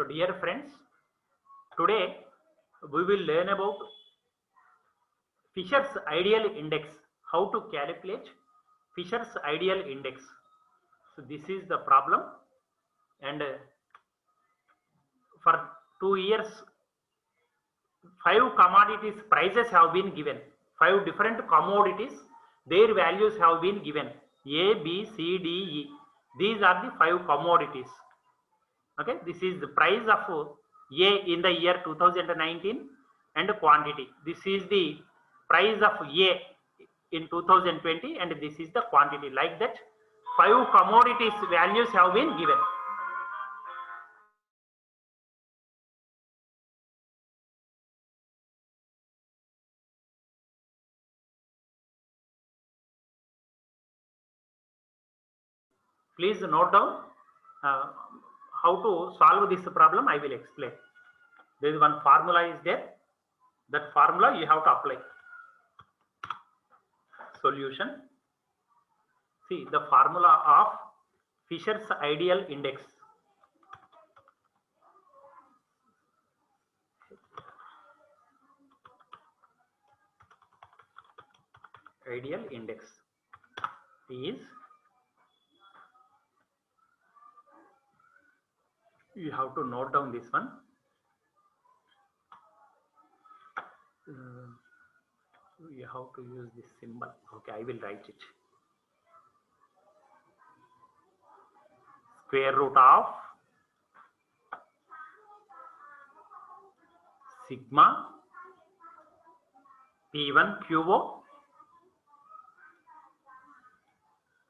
So dear friends, today we will learn about Fisher's ideal index, how to calculate Fisher's ideal index. So this is the problem, and for 2 years 5 commodities prices have been given. 5 different commodities, their values have been given. A, B, C, D, E. These are the 5 commodities. Okay, this is the price of A in the year 2019 and quantity. This is the price of A in 2020 and this is the quantity. Like that, 5 commodities values have been given. Please note down how to solve this problem. I will explain. There is one formula is there. That formula you have to apply. Solution. See the formula of Fisher's ideal index. Ideal index is, you have to note down this one. You have to use this symbol. Okay, I will write it. Square root of sigma P1 Q0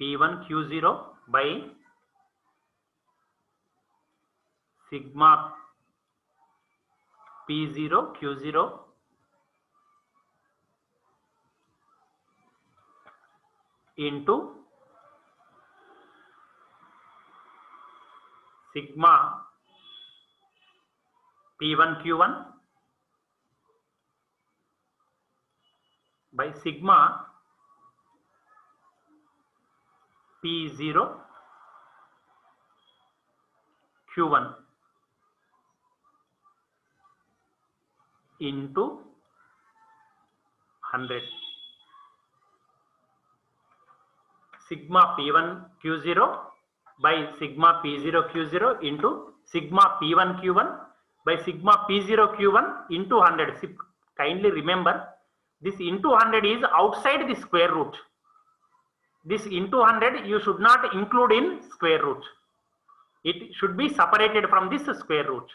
P1 Q0 by sigma P0 Q0 into sigma P1 Q1 by sigma P0 Q1 into 100. Sigma P1 Q0 by sigma P0 Q0 into sigma P1 Q1 by sigma P0 Q1 into 100. Kindly remember, this into 100 is outside the square root. This into 100 you should not include in square root. It should be separated from this square root.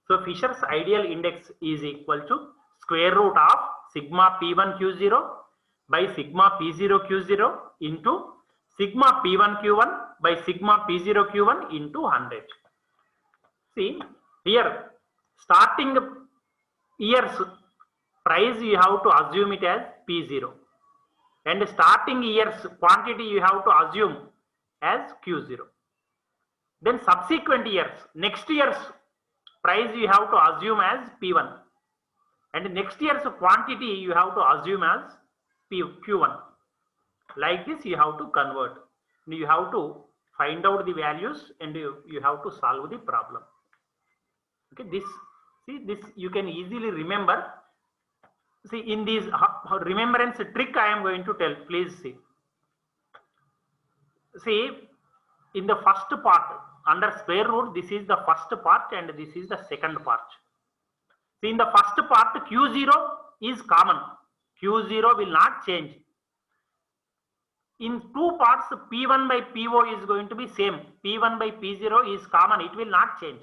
So Fisher's ideal index is equal to square root of sigma P1 Q0 by sigma P0 Q0 into sigma P1 Q1 by sigma P0 Q1 into 100. See here, starting year's price you have to assume it as P0 and starting year's quantity you have to assume as Q0. Then subsequent years, next year's price you have to assume as P1 and next year's quantity you have to assume as Q1. Like this you have to convert. You have to find out the values and you have to solve the problem. Okay, this you can easily remember. See, in this remembrance trick I am going to tell. Please see. See, in the first part under square root, this is the first part and this is the second part. See, in the first part Q0 is common. Q0 will not change. In 2 parts P1 by PO is going to be same. P1 by P0 is common. It will not change.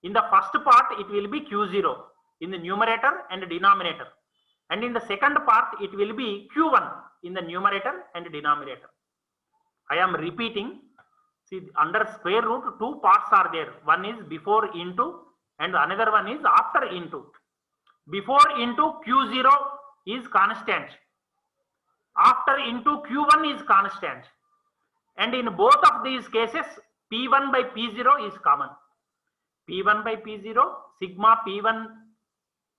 In the first part it will be Q0 in the numerator and denominator. And in the second part it will be Q1 in the numerator and denominator. I am repeating. See, under square root 2 parts are there. One is before into and another one is after into. Before into Q0 is constant. After into Q1 is constant. And in both of these cases P1 by P0 is common. P1 by P0 sigma P1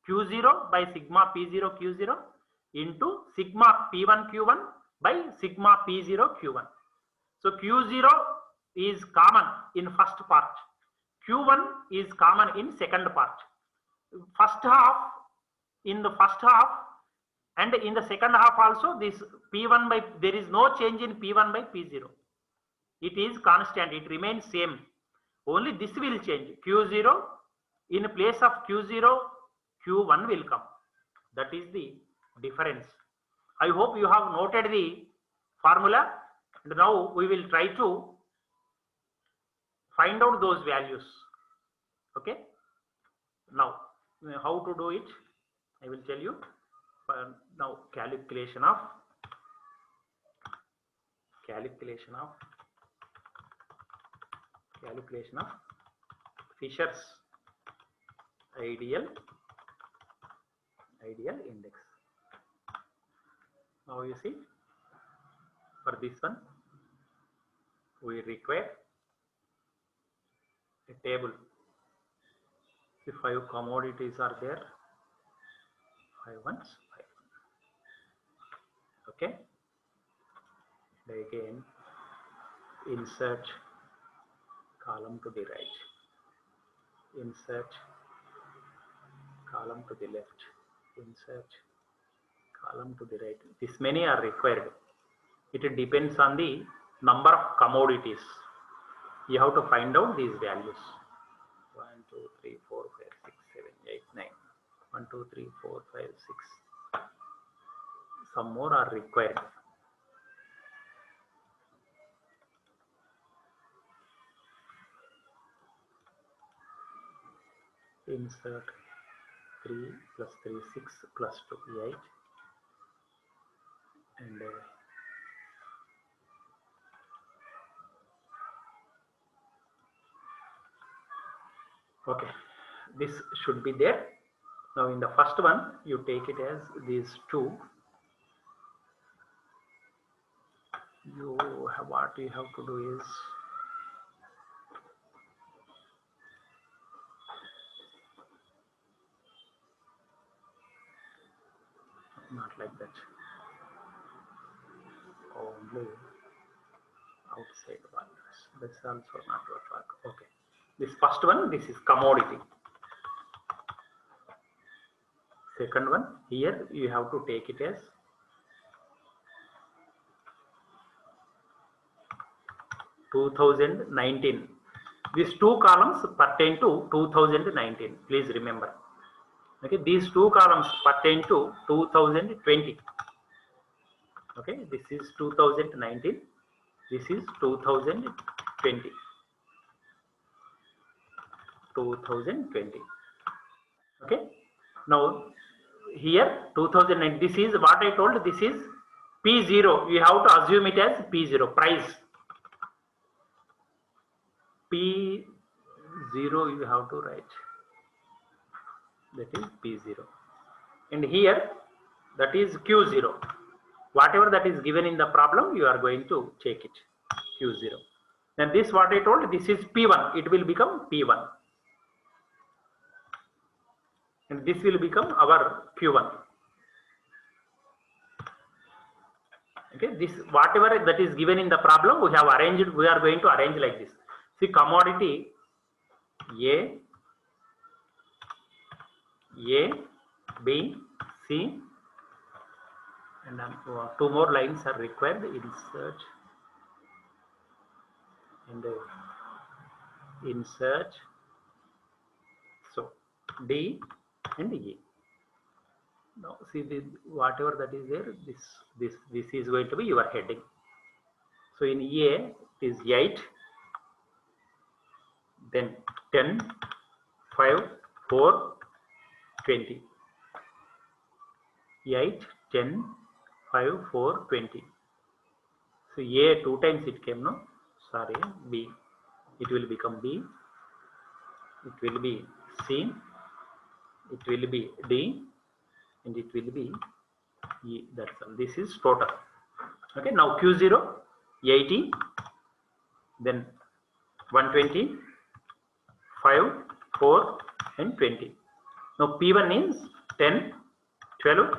Q0 by sigma P0 Q0 into sigma P1 Q1 by sigma P0 Q1. So Q0 is common in first part. Q1 is common in second part. First half, in the first half and in the second half also, this P1 by, there is no change in P1 by P0. It is constant, it remains same. Only this will change. Q0, in place of Q0, Q1 will come. That is the difference. I hope you have noted the formula. And now we will try to find out those values. Okay. Now, how to do it? I will tell you. Now, calculation of Fisher's ideal index. Now you see, for this one, we require a table. If 5 commodities are there, 5 ones, 5. Okay. And again, insert column to the right, insert column to the left, insert column to the right. This many are required. It depends on the number of commodities. You have to find out these values. 1, 2, 3, 4, 5, 6, 7, 8, 9. 1, 2, 3, 4, 5, 6. Some more are required. Insert 3 plus 3, 6 plus 2, 8. And okay, this should be there. Now in the first one, you take it as these 2. What you have to do is not like that. Only outside values. That's also not work. Okay. This first one, this is commodity. Second one, here you have to take it as (2019). These 2 columns pertain to 2019. Please remember. Okay, these 2 columns pertain to 2020. Okay, this is 2019. This is 2020. 2020. Okay. Now here 2009. This is what I told. This is P0. You have to assume it as P0 price. P0 you have to write. That is P0. And here that is Q0. Whatever that is given in the problem, you are going to take it. Q0. And this what I told, this is P1. It will become P1. And this will become our Q1. Okay, this whatever that is given in the problem, we have arranged, we are going to arrange like this. See, commodity A, B, C, and 2 more lines are required. Insert and insert. So D and E. Now see, whatever that is there, this is going to be your heading. So in A it is 8, then 10, 5, 4, 20. 8, 10, 5, 4, 20. So A 2 times it came, no? Sorry, B. It will become B. It will be C. It will be D. And it will be E. That's all. This is total. Okay. Now Q0, 80. Then 120, 5, 4, and 20. Now P1 is 10, 12,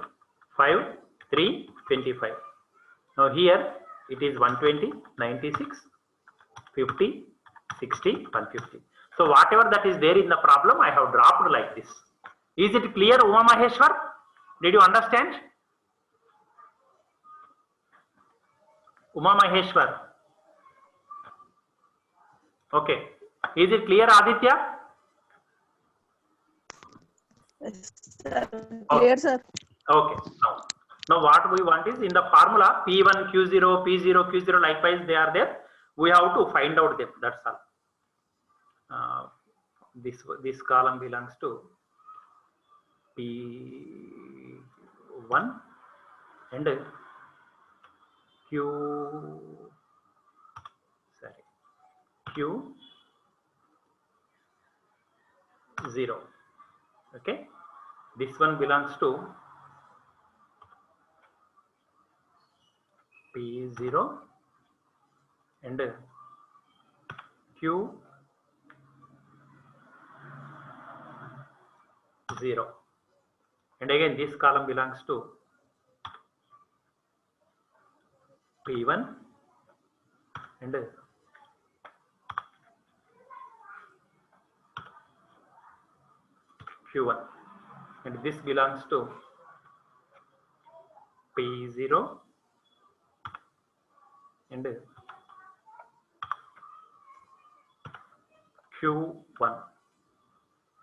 5, 3, 25. Now here it is 120, 96, 50, 60, 150. So whatever that is there in the problem, I have dropped like this. Is it clear, Uma Maheshwar? Did you understand? Uma Maheshwar. Okay. Is it clear, Aditya? Yes, sir. Clear, sir. Okay. Now what we want is in the formula P1, Q0, P0, Q0, likewise they are there. We have to find out them. That's all. This column belongs to P1 and Q0. Okay. This one belongs to P0 and Q0, and again this column belongs to P1 and Q1, and this belongs to P0 and Q1.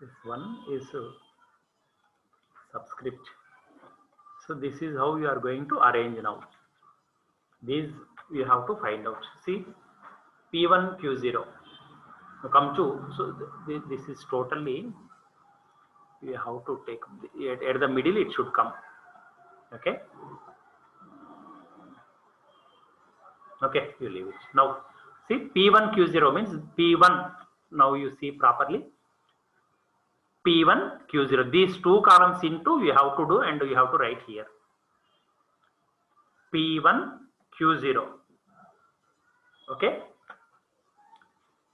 This one is subscript. So this is how you are going to arrange now. These you have to find out. See, P1, Q0. Now come to, so this is totally, you have to take, at the middle it should come. Okay. Okay, you leave it. Now, see, P1, Q0 means P1. Now you see properly. P1, Q0. These two columns into you have to do, and you have to write here. P1, Q0. Okay.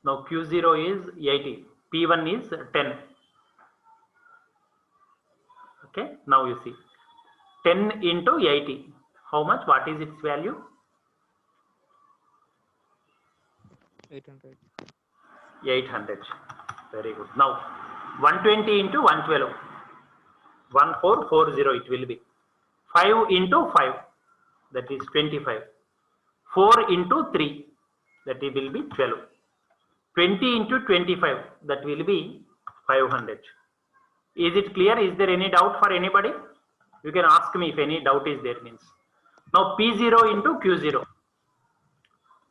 Now Q0 is 80. P1 is 10. Okay. Now you see 10 into 80. How much? What is its value? 800. 800. Very good. Now 120 into 112. 1440 it will be. 5 into 5. That is 25. 4 into 3. That it will be 12. 20 into 25. That will be 500. Is it clear? Is there any doubt for anybody? You can ask me if any doubt is there means. Now P0 into Q0.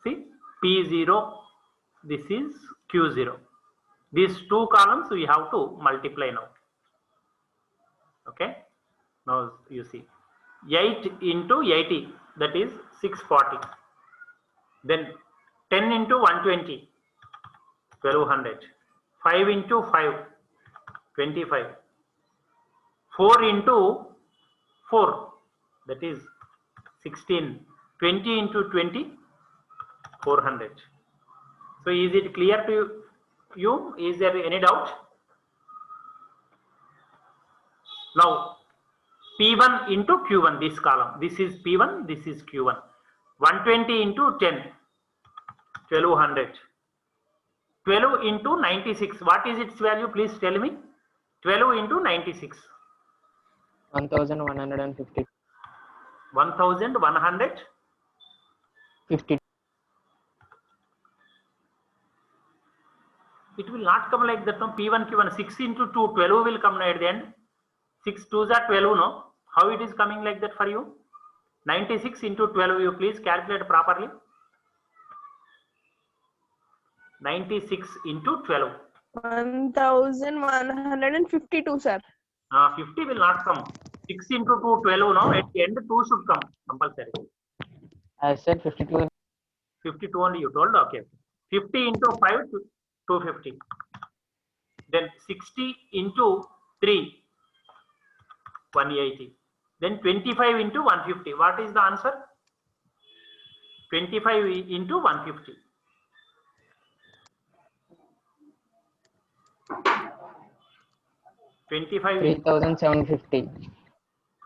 See, P0, this is Q0. These two columns we have to multiply now. Okay. Now you see 8 into 80, that is 640. Then 10 into 120, 1200. 5 into 5, 25. 4 into 4, that is 16. 20 into 20, 400. So is it clear to you? Is there any doubt? Now P1 into Q1, this column. This is P1, this is Q1. 120 into 10, 1200. 12 into 96. What is its value? Please tell me. 12 into 96. 1150. 1150. 50. It will not come like that. No, P1, Q1. 6 into 2, 12 will come at the end. 6 2s are 12. No, how it is coming like that for you? 96 into 12. You please calculate properly. 96 into 12. 1152, sir. 50 will not come. 6 into 2, 12. No, at the end 2 should come compulsory. I said 52. 52 only you told. Okay. 50 into 5, 250. Then 60 into 3, 180. Then 25 into 150. What is the answer? 25 into 150. 25 3,750.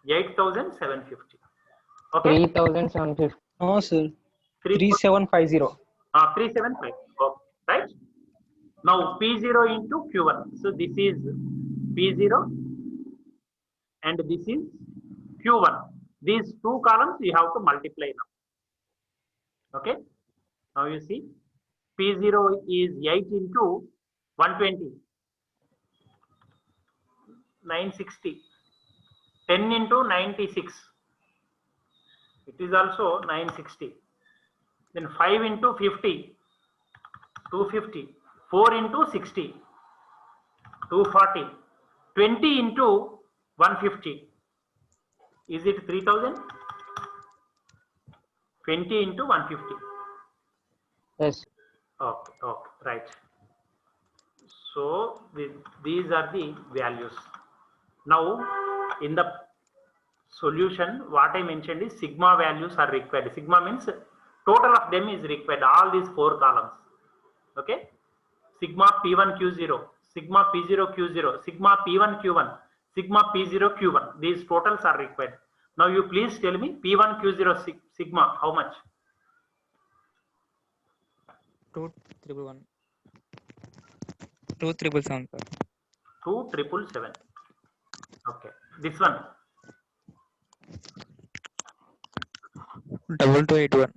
8,750. Okay. 3,750. No, sir. 3750. 3750. Okay. Right. Now P0 into Q1. So this is P0 and this is Q1. These two columns you have to multiply now. Okay. Now you see P0 is 8 into 120. 960. 10 into 96. It is also 960. Then 5 into 50. 250. 4 into 60. 240. 20 into 150. Is it 3000? 20 into 150. Yes. Okay, okay, right. So these are the values. Now in the solution, what I mentioned is sigma values are required. Sigma means total of them is required, all these 4 columns. Okay. Sigma P1 Q0, sigma P0 Q0, sigma P1 Q1, sigma P0 Q1. These totals are required. Now you please tell me P1 Q0 sigma how much? 2311. 2377, sir. 2777. Okay. This one 2281.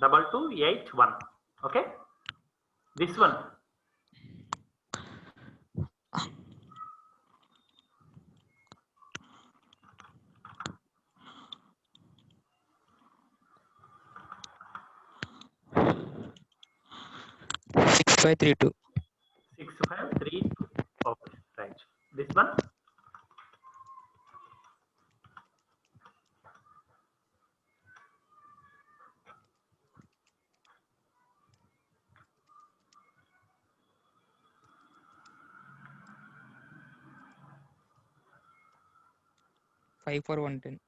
2281. Okay. This one 6532. 6532. Okay, right. This one 54110.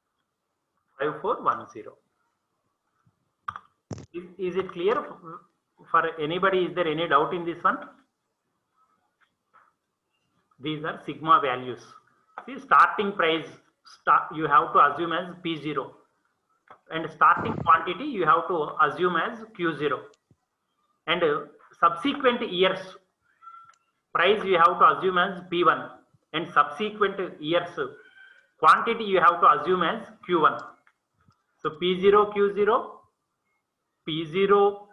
5410. Is it clear for anybody? Is there any doubt in this one? These are sigma values. See, starting price you have to assume as P0 and starting quantity you have to assume as Q0 and subsequent years price you have to assume as P1 and subsequent years quantity you have to assume as Q1. So P0 Q0, P0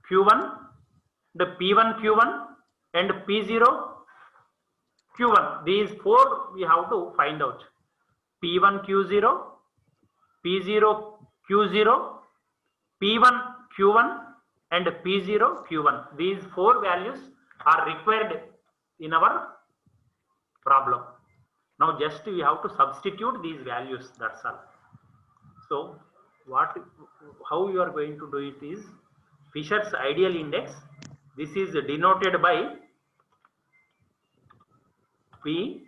Q1, the P1 Q1 and P0 Q1. These 4 we have to find out. P1 Q0, P0 Q0, P1 Q1 and P0 Q1. These 4 values are required in our problem. Now just we have to substitute these values, that's all. So how you are going to do it is Fisher's ideal index. This is denoted by P,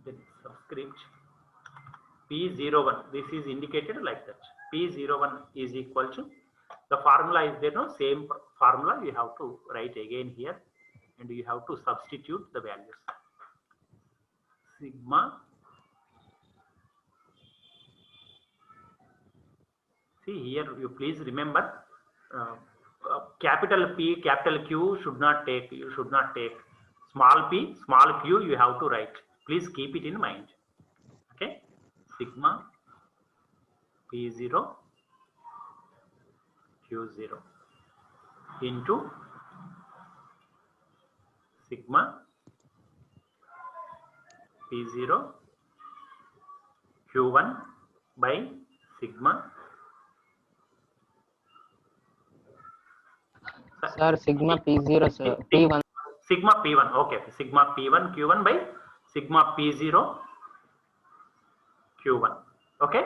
then subscript P01. This is indicated like that. P01 is equal to, the formula is there, no? Same formula you have to write again here and you have to substitute the values. Sigma, see here you please remember capital P, capital Q should not take, you should not take. Small p, small q you have to write. Please keep it in mind. Okay. Sigma P0 Q0 into sigma P0 Q1 by sigma. Sir, sigma P0, sir. P1. Sigma P1. Okay. Sigma P1 Q1 by sigma P0 Q1. Okay.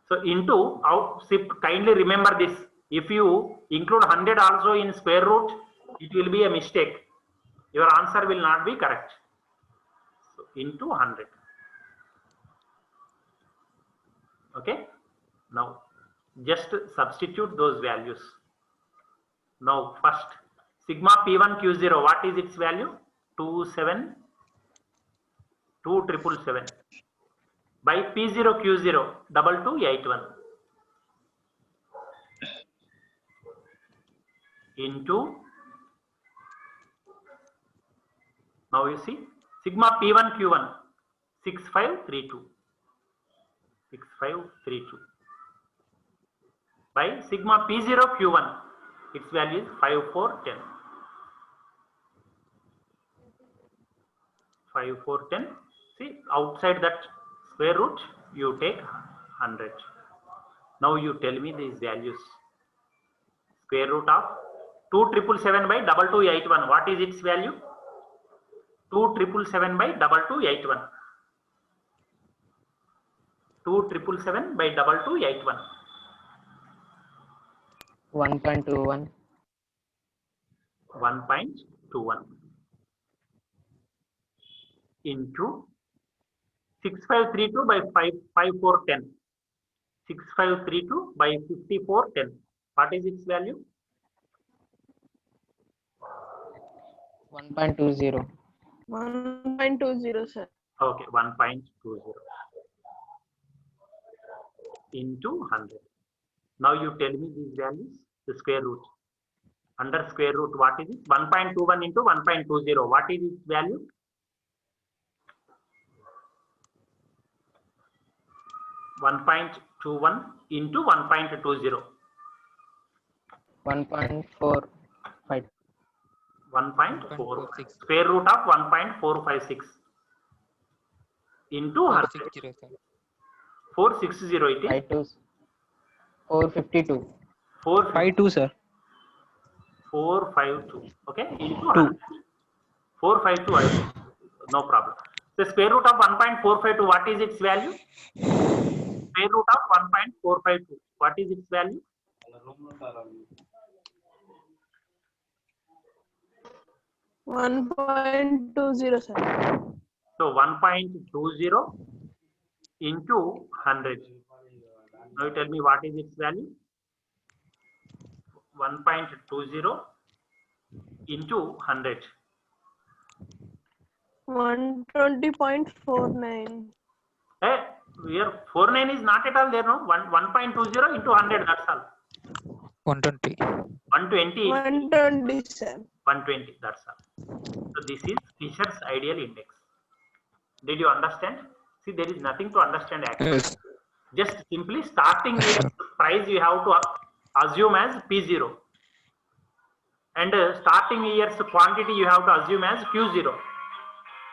So into out, kindly remember this. If you include 100 also in square root, it will be a mistake. Your answer will not be correct. So into 100. Okay. Now just substitute those values. Now first sigma P1 Q0, what is its value? 27,277 by P0 Q0 2281 into Now you see sigma P1 Q1 6532 by sigma P0 Q1, its value is 5410. 5410. See, outside that square root you take 100. Now you tell me these values. Square root of 2777 by 2281. What is its value? 2777 by 2281. 2777 by 2281. 1.21. 1.21 into 6532 by 5410. 6532 by 5410. What is its value? 1.20. 1.20, sir. Okay, 1.20 into 100. Now you tell me these values, the square root. Under square root, what is it? 1.21 into 1.20. What is its value? 1.21 into 1.20. 1.45. 1.4. Square root of 1.456 into 100. 460 it is. 452. 452, sir. 452. Okay, into 100. 452. No problem. The square root of 1.452. What is its value? Square root of 1.452. What is its value? 1.20, sir. So 1.20 into 100. Now you tell me what is its value? 1.20 into 100. 120.49. Hey, here 49 is not at all there, no? 1.20 into 100, that's all. 120. 120. 120, sir. 120, that's all. So this is Fisher's ideal index. Did you understand? See, there is nothing to understand actually. Yes. Just simply starting year price you have to assume as P0. And starting year's quantity you have to assume as Q0.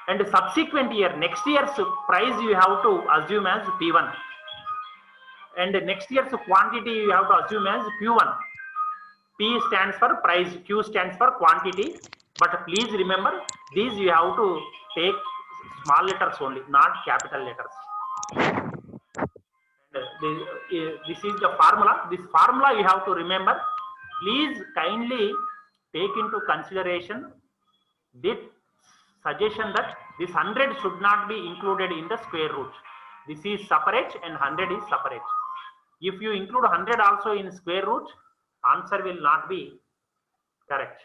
And subsequent year, next year's price you have to assume as P1. And next year's quantity you have to assume as Q1. P stands for price, Q stands for quantity. But please remember, these you have to take small letters only, not capital letters. This is the formula. This formula you have to remember. Please kindly take into consideration this suggestion that this 100 should not be included in the square root. This is separate and 100 is separate. If you include 100 also in square root, answer will not be correct.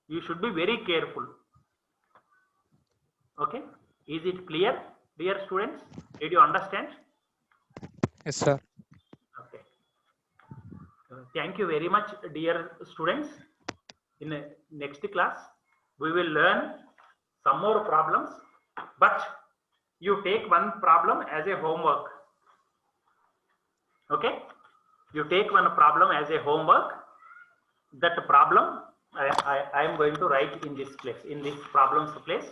You should be very careful. Okay, is it clear, dear students? Did you understand? Yes, sir. Okay. Thank you very much, dear students. In the next class, we will learn some more problems, but you take one problem as a homework. Okay, you take one problem as a homework. That problem I am going to write in this place, in this problem's place.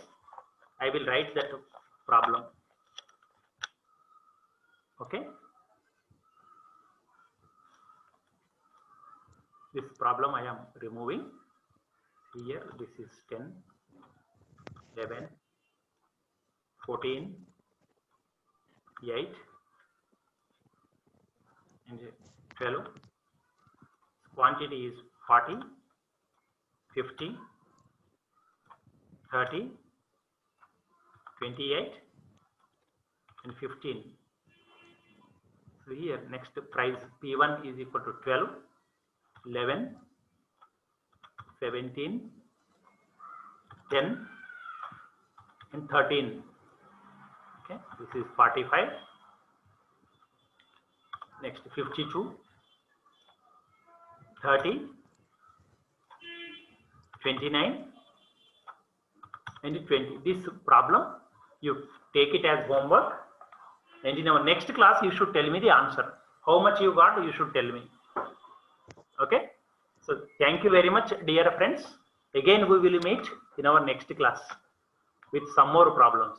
I will write that problem. Okay. This problem I am removing. Here this is 10, 11, 14, 8 and 12. Quantity is 40, 50, 30, 28 and 15. So here next price P1 is equal to 12, 11, 17, 10 and 13. Okay, this is 45. Next 52, 30, 29, and 20. This problem you take it as homework, and in our next class you should tell me the answer. How much you got, you should tell me. Okay, so thank you very much, dear friends. Again we will meet in our next class with some more problems.